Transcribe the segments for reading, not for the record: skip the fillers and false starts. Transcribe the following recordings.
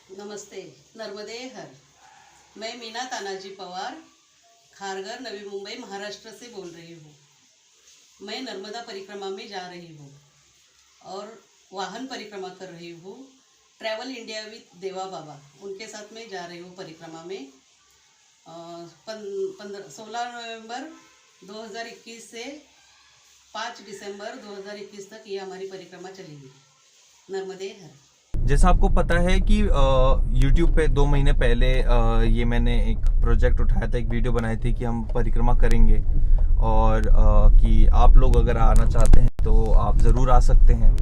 नमस्ते, नर्मदे हर। मैं मीना तानाजी पवार खारघर नवी मुंबई महाराष्ट्र से बोल रही हूँ। मैं नर्मदा परिक्रमा में जा रही हूँ और वाहन परिक्रमा कर रही हूँ। ट्रैवल इंडिया विद देवा बाबा उनके साथ में जा रही हूँ परिक्रमा में। 16 नवंबर 2021 से 5 दिसंबर 2021 तक ये हमारी परिक्रमा चलेगी। नर्मदे हर। जैसा आपको पता है कि YouTube पे 2 महीने पहले ये मैंने एक प्रोजेक्ट उठाया था, एक वीडियो बनाई थी कि हम परिक्रमा करेंगे और कि आप लोग अगर आना चाहते हैं तो आप ज़रूर आ सकते हैं।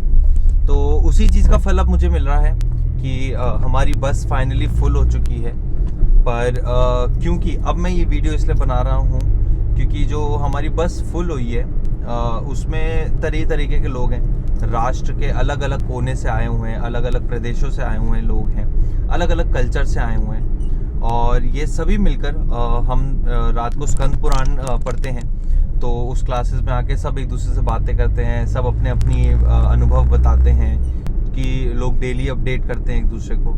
तो उसी चीज़ का फल अब मुझे मिल रहा है कि हमारी बस फाइनली फुल हो चुकी है। पर क्योंकि अब मैं ये वीडियो इसलिए बना रहा हूँ क्योंकि जो हमारी बस फुल हुई है उसमें तरीके के लोग हैं। राष्ट्र के अलग अलग कोने से आए हुए हैं, अलग अलग प्रदेशों से आए हुए लोग हैं, अलग अलग कल्चर से आए हुए हैं और ये सभी मिलकर हम रात को स्कंद पुराण पढ़ते हैं। तो उस क्लासेस में आके सब एक दूसरे से बातें करते हैं, सब अपने अपनी अनुभव बताते हैं कि लोग डेली अपडेट करते हैं एक दूसरे को।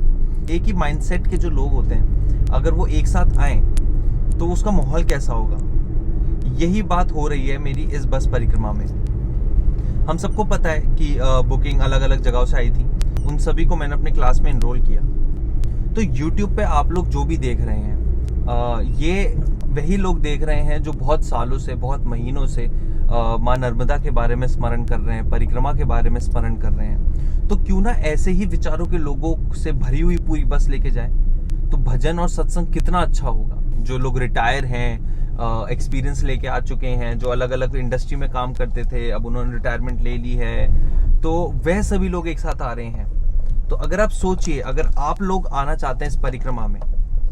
एक ही माइंडसेट के जो लोग होते हैं अगर वो एक साथ आएँ तो उसका माहौल कैसा होगा। यही बात हो रही है मेरी इस बस परिक्रमा में। हम सबको पता है कि बुकिंग अलग अलग जगहों से आई थी, उन सभी को मैंने अपने क्लास में इनरोल किया। तो YouTube पे आप लोग जो भी देख रहे हैं ये वही लोग देख रहे हैं जो बहुत सालों से, बहुत महीनों से माँ नर्मदा के बारे में स्मरण कर रहे हैं, परिक्रमा के बारे में स्मरण कर रहे हैं। तो क्यों ना ऐसे ही विचारों के लोगों से भरी हुई पूरी बस लेके जाए तो भजन और सत्संग कितना अच्छा होगा। जो लोग रिटायर हैं, एक्सपीरियंस लेके आ चुके हैं, जो अलग अलग इंडस्ट्री में काम करते थे, अब उन्होंने रिटायरमेंट ले ली है, तो वह सभी लोग एक साथ आ रहे हैं। तो अगर आप सोचिए, अगर आप लोग आना चाहते हैं इस परिक्रमा में,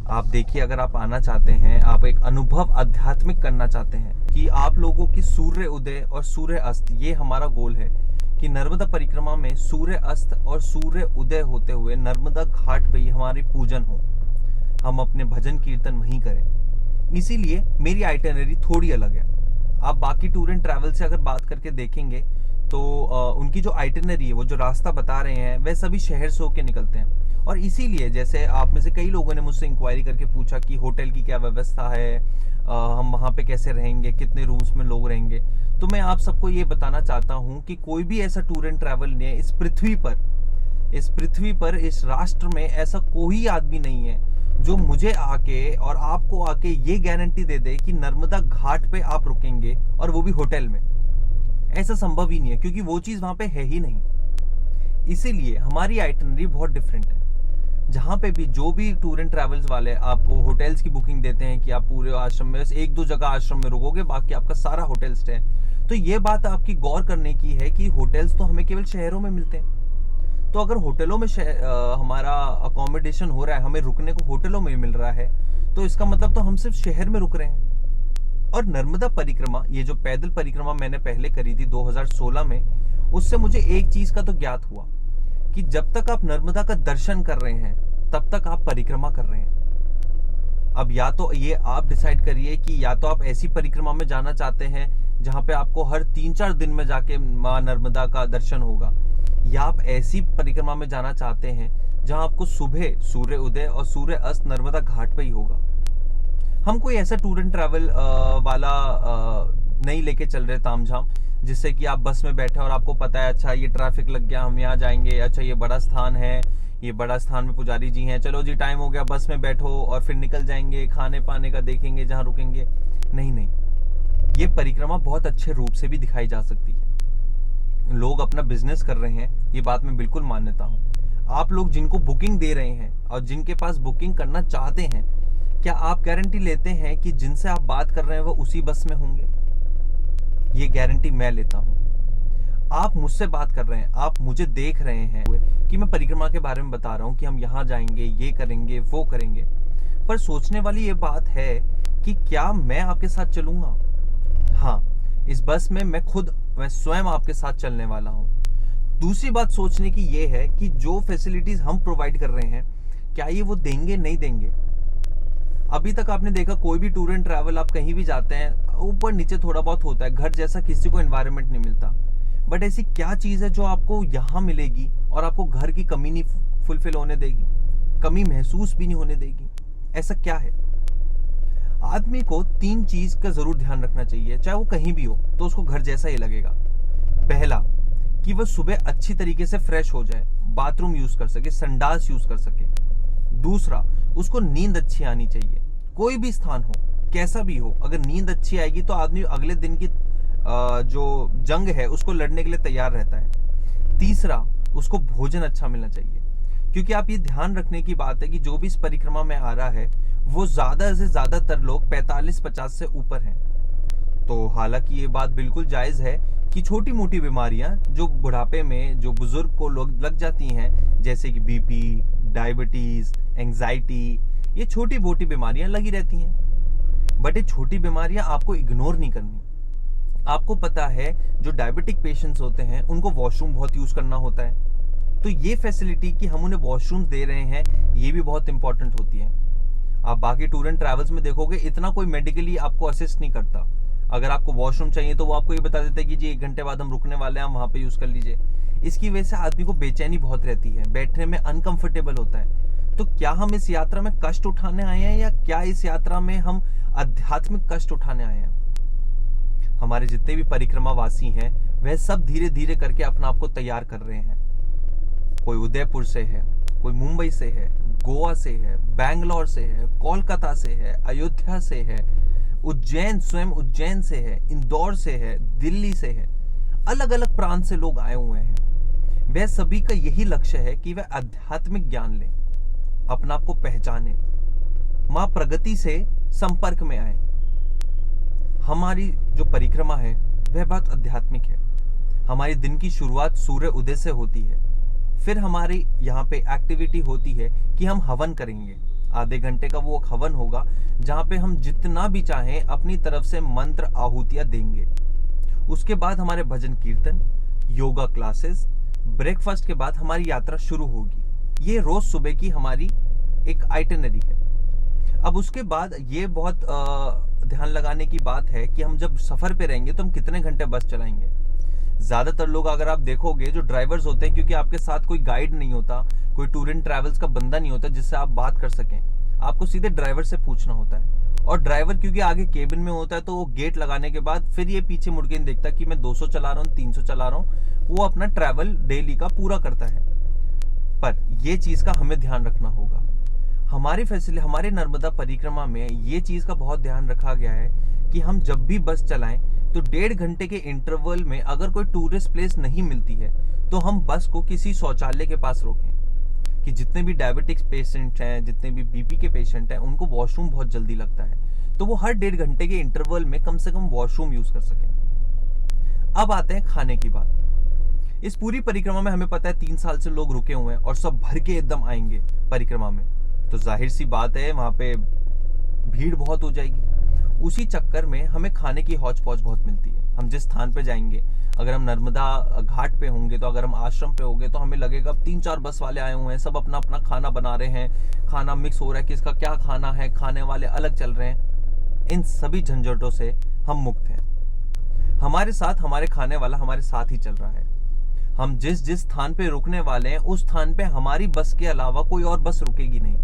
आप देखिए, अगर आप आना चाहते हैं, आप एक अनुभव आध्यात्मिक करना चाहते हैं कि आप लोगों की सूर्य उदय और सूर्य अस्त, ये हमारा गोल है कि नर्मदा परिक्रमा में सूर्य अस्त और सूर्य उदय होते हुए नर्मदा घाट पे ही हमारी पूजन हो, हम अपने भजन कीर्तन वहीं करें। इसीलिए मेरी आइटिनरी थोड़ी अलग है। आप बाकी टूर एंड ट्रैवल से अगर बात करके देखेंगे तो उनकी जो आइटिनरी है, वो जो रास्ता बता रहे हैं, वह सभी शहर से होके निकलते हैं। और इसीलिए जैसे आप में से कई लोगों ने मुझसे इंक्वायरी करके पूछा कि होटल की क्या व्यवस्था है, हम वहाँ पे कैसे रहेंगे, कितने रूम्स में लोग रहेंगे। तो मैं आप सबको ये बताना चाहता हूँ कि कोई भी ऐसा टूर एंड ट्रैवल नहीं है इस पृथ्वी पर, इस राष्ट्र में ऐसा कोई आदमी नहीं है जो मुझे आके और आपको आके ये गारंटी दे दे कि नर्मदा घाट पे आप रुकेंगे और वो भी होटल में। ऐसा संभव ही नहीं है क्योंकि वो चीज वहां पे है ही नहीं। इसीलिए हमारी आइटिनरी बहुत डिफरेंट है। जहां पे भी जो भी टूर एंड ट्रैवल्स वाले आपको होटल्स की बुकिंग देते हैं कि आप पूरे आश्रम में, बस 1-2 जगह आश्रम में रुकोगे, बाकी आपका सारा होटल स्टे है। तो ये बात आपकी गौर करने की है कि होटल्स तो हमें केवल शहरों में मिलते हैं। तो अगर होटलों में हमारा अकोमोडेशन हो रहा है, हमें रुकने को होटलों में मिल रहा है, तो इसका मतलब तो हम सिर्फ शहर में रुक रहे हैं। और नर्मदा परिक्रमा, ये जो पैदल परिक्रमा मैंने पहले करी थी 2016 में, उससे मुझे एक चीज का तो ज्ञात हुआ कि जब तक आप नर्मदा का दर्शन कर रहे हैं तब तक आप परिक्रमा कर रहे हैं। अब या तो ये आप डिसाइड करिए कि या तो आप ऐसी परिक्रमा में जाना चाहते हैं जहां पे आपको हर 3-4 दिन में जाके माँ नर्मदा का दर्शन होगा, या आप ऐसी परिक्रमा में जाना चाहते हैं जहां आपको सुबह सूर्य उदय और सूर्य अस्त नर्मदा घाट पे ही होगा। हम कोई ऐसा टूर एंड ट्रैवल वाला नहीं लेके चल रहे तामझाम, जिससे कि आप बस में बैठे और आपको पता है अच्छा ये ट्रैफिक लग गया, हम यहाँ जाएंगे, अच्छा ये बड़ा स्थान है, ये बड़ा स्थान में पुजारी जी हैं, चलो जी टाइम हो गया, बस में बैठो और फिर निकल जाएंगे, खाने पाने का देखेंगे जहाँ रुकेंगे। नहीं, ये परिक्रमा बहुत अच्छे रूप से भी दिखाई जा सकती है। लोग अपना बिजनेस कर रहे हैं, ये बात मैं बिल्कुल मान्यता हूँ। आप लोग जिनको बुकिंग दे रहे हैं और जिनके पास बुकिंग करना चाहते हैं, क्या आप गारंटी लेते हैं कि जिनसे आप बात कर रहे हैं वो उसी बस में होंगे? ये गारंटी मैं लेता हूँ। आप मुझसे बात कर रहे हैं, आप मुझे देख रहे हैं कि मैं परिक्रमा के बारे में बता रहा हूँ कि हम यहाँ जाएंगे, ये करेंगे, वो करेंगे, पर सोचने वाली ये बात है कि क्या मैं आपके साथ चलूंगा? हाँ, इस बस में मैं स्वयं आपके साथ चलने वाला हूँ। दूसरी बात सोचने की ये है कि जो फैसिलिटीज हम प्रोवाइड कर रहे हैं, क्या ये वो देंगे, नहीं देंगे? अभी तक आपने देखा कोई भी टूर एंड ट्रैवल आप कहीं भी जाते हैं, ऊपर नीचे थोड़ा बहुत होता है, घर जैसा किसी को एनवायरनमेंट नहीं मिलता। बट ऐसी क्या चीज है जो आपको यहाँ मिलेगी और आपको घर की कमी नहीं फुलफिल होने देगी? कमी महसूस भी नहीं होने देगी। ऐसा क्या है? आदमी को 3 चीज का जरूर ध्यान रखना चाहिए, चाहे वो कहीं भी हो तो उसको घर जैसा ही लगेगा। पहला, कि वह सुबह अच्छी तरीके से फ्रेश हो जाए, बाथरूम यूज कर सके, संडास यूज कर सके। दूसरा, उसको नींद अच्छी आनी चाहिए। कोई भी स्थान हो, कैसा भी हो, अगर नींद अच्छी आएगी तो आदमी अगले दिन की जो जंग है उसको लड़ने के लिए तैयार रहता है। तीसरा, उसको भोजन अच्छा मिलना चाहिए, क्योंकि आप ये ध्यान रखने की बात है कि जो भी इस परिक्रमा में आ रहा है वो ज्यादा से ज्यादातर लोग 45-50 से ऊपर हैं। तो हालांकि ये बात बिल्कुल जायज है कि छोटी मोटी बीमारियां जो बुढ़ापे में जो बुजुर्ग को लोग लग जाती हैं, जैसे कि बीपी, डायबिटीज, एंजाइटी, ये छोटी मोटी बीमारियां लगी रहती हैं। बट ये छोटी बीमारियां आपको इग्नोर नहीं करनी। आपको पता है जो डायबिटिक पेशेंट्स होते हैं उनको वॉशरूम बहुत यूज करना होता है, तो ये फैसिलिटी कि हम उन्हें वॉशरूम दे रहे हैं ये भी बहुत इंपॉर्टेंट होती है। आप बाकी टूर एंड ट्रैवल्स में देखोगे इतना कोई मेडिकली आपको असिस्ट नहीं करता। अगर आपको वॉशरूम चाहिए तो वो आपको ये बता देता है कि जी 1 घंटे बाद हम रुकने वाले हैं, हम वहां पे यूज कर लीजिए। इसकी वजह से आदमी को बेचैनी बहुत रहती है, बैठने में अनकंफर्टेबल होता है। तो क्या हम इस यात्रा में कष्ट उठाने आए हैं या क्या इस यात्रा में हम आध्यात्मिक कष्ट उठाने आए हैं? हमारे जितने भी परिक्रमा वासी हैं वह सब धीरे धीरे करके अपना आप को तैयार कर रहे हैं। कोई उदयपुर से है, कोई मुंबई से है, गोवा से है, बैंगलोर से है, कोलकाता से है, अयोध्या से है, उज्जैन, स्वयं उज्जैन से है, इंदौर से है, दिल्ली से है, अलग अलग प्रांत से लोग आए हुए हैं। वह सभी का यही लक्ष्य है कि वह आध्यात्मिक ज्ञान लें, अपना आप को पहचाने, मां प्रगति से संपर्क में आए। हमारी जो परिक्रमा है वह बहुत आध्यात्मिक है। हमारी दिन की शुरुआत सूर्य उदय से होती है, फिर हमारी यहाँ पे एक्टिविटी होती है कि हम हवन करेंगे। आधे घंटे का वो हवन होगा जहाँ पे हम जितना भी चाहें अपनी तरफ से मंत्र आहुतियां देंगे। उसके बाद हमारे भजन कीर्तन, योगा क्लासेस, ब्रेकफास्ट के बाद हमारी यात्रा शुरू होगी। ये रोज सुबह की हमारी एक आइटिनरी है। अब उसके बाद ये बहुत ध्यान लगाने की बात है कि हम जब सफर पे रहेंगे तो हम कितने घंटे बस चलाएंगे। ज्यादातर लोग अगर आप देखोगे जो ड्राइवर्स होते हैं, क्योंकि आपके साथ कोई गाइड नहीं होता, कोई टूर एंड ट्रैवल्स का बंदा नहीं होता जिससे आप बात कर सकें, आपको सीधे ड्राइवर से पूछना होता है। और ड्राइवर क्योंकि आगे केबिन में होता है तो वो गेट लगाने के बाद फिर ये पीछे मुड़ के नहीं देखता कि मैं 200 चला रहा हूँ, 300 चला रहा हूँ। वो अपना ट्रैवल डेली का पूरा करता है। पर ये चीज का हमें ध्यान रखना होगा। हमारे नर्मदा परिक्रमा में ये चीज का बहुत ध्यान रखा गया है कि हम जब भी बस चलाएं तो 1.5 घंटे के इंटरवल में अगर कोई टूरिस्ट प्लेस नहीं मिलती है तो हम बस को किसी शौचालय के पास रोकें। कि जितने भी डायबिटिक्स पेशेंट हैं, जितने भी बीपी के पेशेंट हैं, उनको वॉशरूम बहुत जल्दी लगता है, तो वो हर 1.5 घंटे के इंटरवल में कम से कम वॉशरूम यूज कर सकें। अब आते हैं खाने की बात। इस पूरी परिक्रमा में हमें पता है 3 साल से लोग रुके हुए हैं और सब भर के एकदम आएंगे परिक्रमा में, तो जाहिर सी बात है वहां पे भीड़ बहुत हो जाएगी। उसी चक्कर में हमें खाने की हौच पौच बहुत मिलती है। हम जिस स्थान पे जाएंगे, अगर हम नर्मदा घाट पे होंगे, तो अगर हम आश्रम पे होंगे तो हमें लगेगा 3-4 बस वाले आए हुए हैं, सब अपना अपना खाना बना रहे हैं, खाना मिक्स हो रहा है, किसका क्या खाना है, खाने वाले अलग चल रहे हैं। इन सभी झंझटों से हम मुक्त हैं। हमारे साथ हमारे खाने वाला हमारे साथ ही चल रहा है। हम जिस जिस स्थान पे रुकने वाले हैं उस स्थान पे हमारी बस के अलावा कोई और बस रुकेगी नहीं।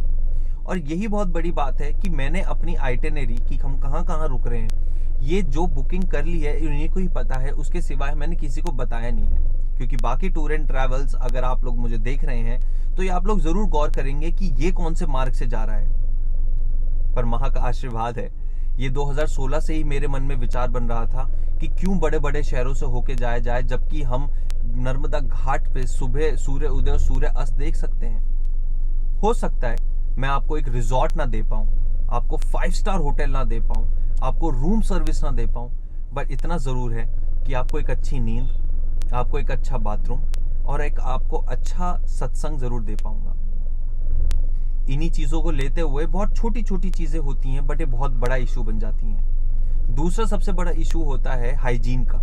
और यही बहुत बड़ी बात है कि मैंने अपनी आइटिनरी कि हम कहाँ कहाँ रुक रहे हैं, ये जो बुकिंग कर ली है उन्हीं को ही पता है, उसके सिवाय मैंने किसी को बताया नहीं है। क्योंकि बाकी टूर एंड ट्रैवल्स अगर आप लोग मुझे देख रहे हैं तो ये आप लोग जरूर गौर करेंगे कि ये कौन से मार्ग से जा रहा है। पर माँ का आशीर्वाद है, ये 2016 से ही मेरे मन में विचार बन रहा था कि क्यों बड़े बड़े शहरों से होके जाया जाए, जबकि हम नर्मदा घाट पे सुबह सूर्य उदय और सूर्य अस्त देख सकते हैं। हो सकता है मैं आपको एक रिजॉर्ट ना दे पाऊं, आपको 5 स्टार होटल ना दे पाऊं, आपको रूम सर्विस ना दे पाऊं, बट इतना जरूर है कि आपको एक अच्छी नींद, आपको एक अच्छा बाथरूम और एक आपको अच्छा सत्संग जरूर दे पाऊंगा। इन्हीं चीजों को लेते हुए बहुत छोटी छोटी चीजें होती हैं बट ये बहुत बड़ा इशू बन जाती हैं। दूसरा सबसे बड़ा इशू होता है हाइजीन का।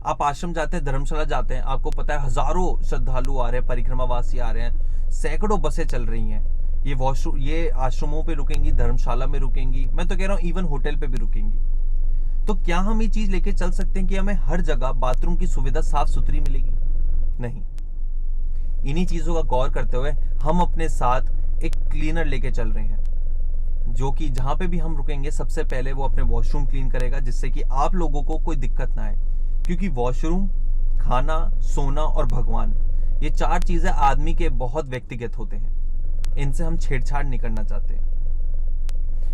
आप आश्रम जाते हैं, धर्मशाला जाते हैं, आपको पता है हजारों श्रद्धालु आ रहे हैं, परिक्रमावासी आ रहे हैं, सैकड़ों बसें चल रही हैं। ये वॉशरूम, ये आश्रमों पे रुकेंगी, धर्मशाला में रुकेंगी, मैं तो कह रहा हूँ इवन होटल पे भी रुकेंगी। तो क्या हम ये चीज लेके चल सकते हैं कि हमें हर जगह बाथरूम की सुविधा साफ सुथरी मिलेगी? नहीं। इन्हीं चीजों का गौर करते हुए हम अपने साथ एक क्लीनर लेके चल रहे हैं, जो कि जहाँ पे भी हम रुकेंगे सबसे पहले वो अपने वॉशरूम क्लीन करेगा, जिससे कि आप लोगों को कोई दिक्कत ना आए। क्योंकि वॉशरूम, खाना, सोना और भगवान, ये 4 चीजें आदमी के बहुत व्यक्तिगत होते हैं, इनसे हम छेड़छाड़ नहीं करना चाहते।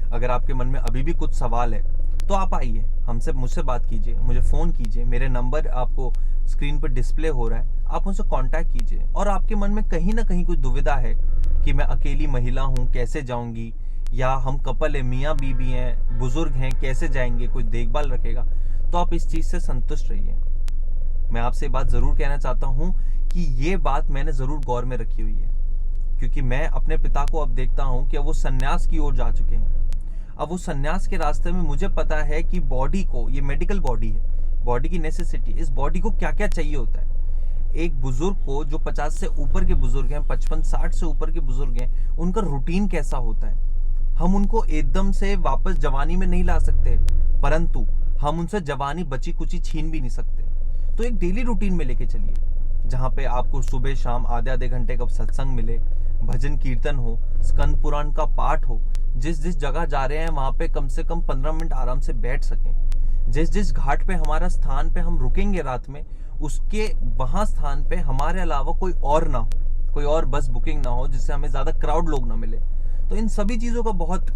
अगर आपके मन में अभी भी कुछ सवाल है तो आप आइए, मुझसे बात कीजिए, मुझे फ़ोन कीजिए। मेरे नंबर आपको स्क्रीन पर डिस्प्ले हो रहा है, आप मुझसे कांटेक्ट कीजिए। और आपके मन में कहीं ना कहीं कोई दुविधा है कि मैं अकेली महिला हूँ, कैसे जाऊँगी, या हम कपल है, मियाँ बीबी हैं, बुजुर्ग हैं, कैसे जाएंगे, कोई देखभाल रखेगा, तो आप इस चीज़ से संतुष्ट रहिए। मैं आपसे बात ज़रूर कहना चाहता हूँ कि ये बात मैंने ज़रूर गौर में रखी हुई है, क्योंकि मैं अपने पिता को अब देखता हूँ कि अब वो संन्यास की ओर जा चुके हैं। अब वो संन्यास के रास्ते में मुझे पता है कि बॉडी को, ये मेडिकल बॉडी है, बॉडी की नेसेसिटी, इस बॉडी को क्या क्या चाहिए होता है। एक बुजुर्ग को, जो 50 से ऊपर के बुजुर्ग हैं, 55-60 से ऊपर के बुजुर्ग हैं, उनका रूटीन कैसा होता है। हम उनको एकदम से वापस जवानी में नहीं ला सकते, परंतु हम उनसे जवानी बची कुची छीन भी नहीं सकते। तो एक डेली रूटीन में लेके चलिए, जहाँ पे आपको सुबह शाम आधे घंटे का सत्संग मिले, भजन कीर्तन हो, स्कंद पुराण का पाठ हो। जिस जगह जा रहे हैं वहाँ पे कम से कम 15 मिनट आराम से बैठ सकें। जिस घाट पे हमारा स्थान पे हम रुकेंगे रात में, उसके वहाँ स्थान पे हमारे अलावा कोई और ना हो, कोई और बस बुकिंग ना हो, जिससे हमें ज़्यादा क्राउड लोग ना मिले। तो इन सभी चीज़ों का बहुत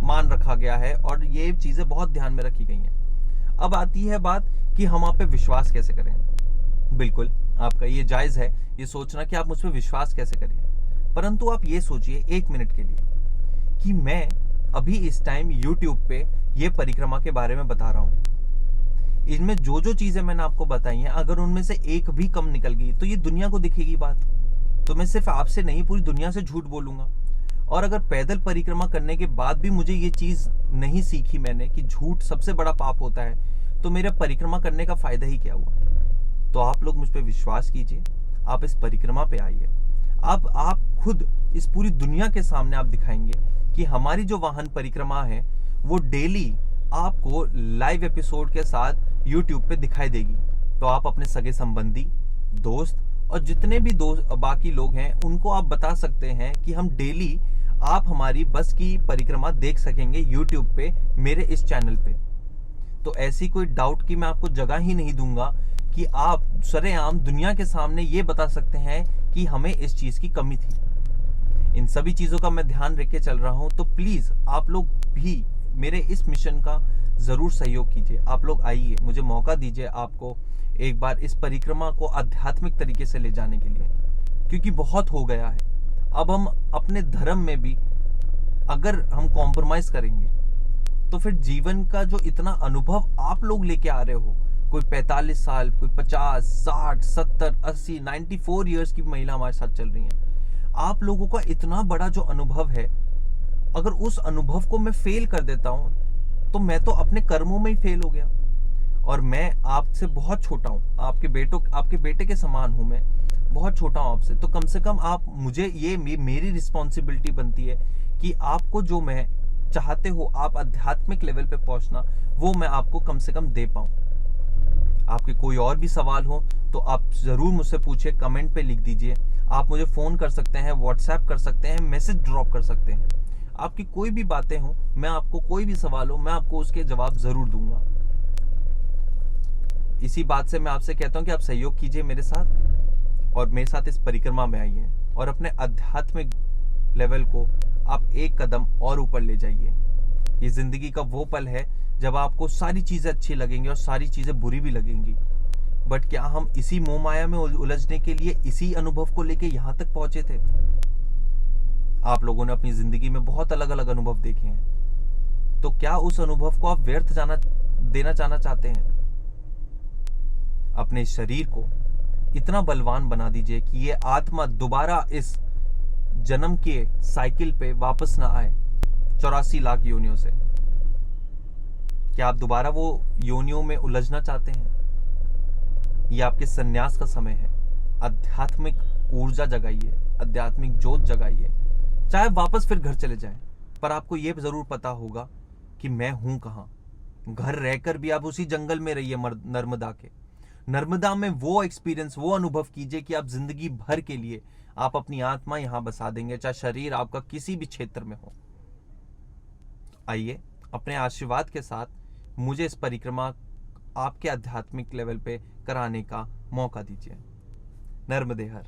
मान रखा गया है और ये चीज़ें बहुत ध्यान में रखी गई हैं। अब आती है बात कि हम आप पे विश्वास कैसे करें। बिल्कुल आपका ये जायज़ है ये सोचना कि आप मुझ पर विश्वास कैसे करिए, परंतु आप ये सोचिए 1 मिनट के लिए कि मैं अभी इस टाइम YouTube पे ये परिक्रमा के बारे में बता रहा हूँ। इनमें जो चीज़ें मैंने आपको बताई हैं, अगर उनमें से एक भी कम निकल गई तो ये दुनिया को दिखेगी बात। तो मैं सिर्फ आपसे नहीं, पूरी दुनिया से झूठ बोलूँगा। और अगर पैदल परिक्रमा करने के बाद भी मुझे ये चीज़ नहीं सीखी मैंने कि झूठ सबसे बड़ा पाप होता है, तो मेरा परिक्रमा करने का फ़ायदा ही क्या हुआ। तो आप लोग मुझ पर विश्वास कीजिए, आप इस परिक्रमा पे आइए। अब आप खुद इस पूरी दुनिया के सामने आप दिखाएंगे कि हमारी जो वाहन परिक्रमा है वो डेली आपको लाइव एपिसोड के साथ YouTube पे दिखाई देगी। तो आप अपने सगे संबंधी, दोस्त और जितने भी बाकी लोग हैं उनको आप बता सकते हैं कि हम डेली आप हमारी बस की परिक्रमा देख सकेंगे YouTube पे, मेरे इस चैनल पे। तो ऐसी कोई डाउट की मैं आपको जगह ही नहीं दूंगा कि आप सरेआम दुनिया के सामने ये बता सकते हैं कि हमें इस चीज़ की कमी थी। इन सभी चीज़ों का मैं ध्यान रख के चल रहा हूँ। तो प्लीज़ आप लोग भी मेरे इस मिशन का ज़रूर सहयोग कीजिए। आप लोग आइए, मुझे मौका दीजिए आपको एक बार इस परिक्रमा को आध्यात्मिक तरीके से ले जाने के लिए, क्योंकि बहुत हो गया है। अब हम अपने धर्म में भी अगर हम कॉम्प्रोमाइज़ करेंगे तो फिर जीवन का जो इतना अनुभव आप लोग लेके आ रहे हो, कोई 45 साल, कोई 50, 60, 70, 80, 94 ईयर्स की महिला हमारे साथ चल रही हैं। आप लोगों का इतना बड़ा जो अनुभव है, अगर उस अनुभव को मैं फेल कर देता हूँ तो मैं तो अपने कर्मों में ही फेल हो गया। और मैं आपसे बहुत छोटा हूँ, आपके बेटे के समान हूँ, मैं बहुत छोटा हूँ आपसे। तो कम से कम आप मुझे ये मेरी रिस्पॉन्सिबिलिटी बनती है कि आपको जो मैं चाहते हो आप आध्यात्मिक लेवल पे पहुंचना, वो मैं आपको कम से कम दे पाऊं। आपके कोई और भी सवाल हो तो आप ज़रूर मुझसे पूछिए, कमेंट पे लिख दीजिए। आप मुझे फ़ोन कर सकते हैं, व्हाट्सएप कर सकते हैं, मैसेज ड्रॉप कर सकते हैं। आपकी कोई भी बातें हो, मैं आपको कोई भी सवाल हो, मैं आपको उसके जवाब ज़रूर दूंगा। इसी बात से मैं आपसे कहता हूँ कि आप सहयोग कीजिए मेरे साथ और मेरे साथ इस परिक्रमा में आइए और अपने आध्यात्मिक लेवल को आप एक कदम और ऊपर ले जाइए। ये ज़िंदगी का वो पल है जब आपको सारी चीज़ें अच्छी लगेंगी और सारी चीज़ें बुरी भी लगेंगी। बट क्या हम इसी मोह माया में उलझने के लिए इसी अनुभव को लेके यहाँ तक पहुँचे थे? आप लोगों ने अपनी ज़िंदगी में बहुत अलग अलग अनुभव देखे हैं, तो क्या उस अनुभव को आप व्यर्थ देना चाहते हैं? अपने शरीर को इतना बलवान बना दीजिए कि ये आत्मा दोबारा इस जन्म के साइकिल पे वापस ना आए 84 लाख योनियों से। क्या आप दोबारा वो योनियों में उलझना चाहते हैं? ये आपके संन्यास का समय है। आध्यात्मिक ऊर्जा जगाइए, आध्यात्मिक जोत जगाइए, चाहे वापस फिर घर चले जाएं, पर आपको ये जरूर पता होगा कि मैं हूं कहां। घर रहकर भी आप उसी जंगल में रहिए, नर्मदा में वो एक्सपीरियंस, वो अनुभव कीजिए कि आप जिंदगी भर के लिए आप अपनी आत्मा यहाँ बसा देंगे, चाहे शरीर आपका किसी भी क्षेत्र में हो। आइए अपने आशीर्वाद के साथ मुझे इस परिक्रमा आपके आध्यात्मिक लेवल पे कराने का मौका दीजिए। नर्मदे हर।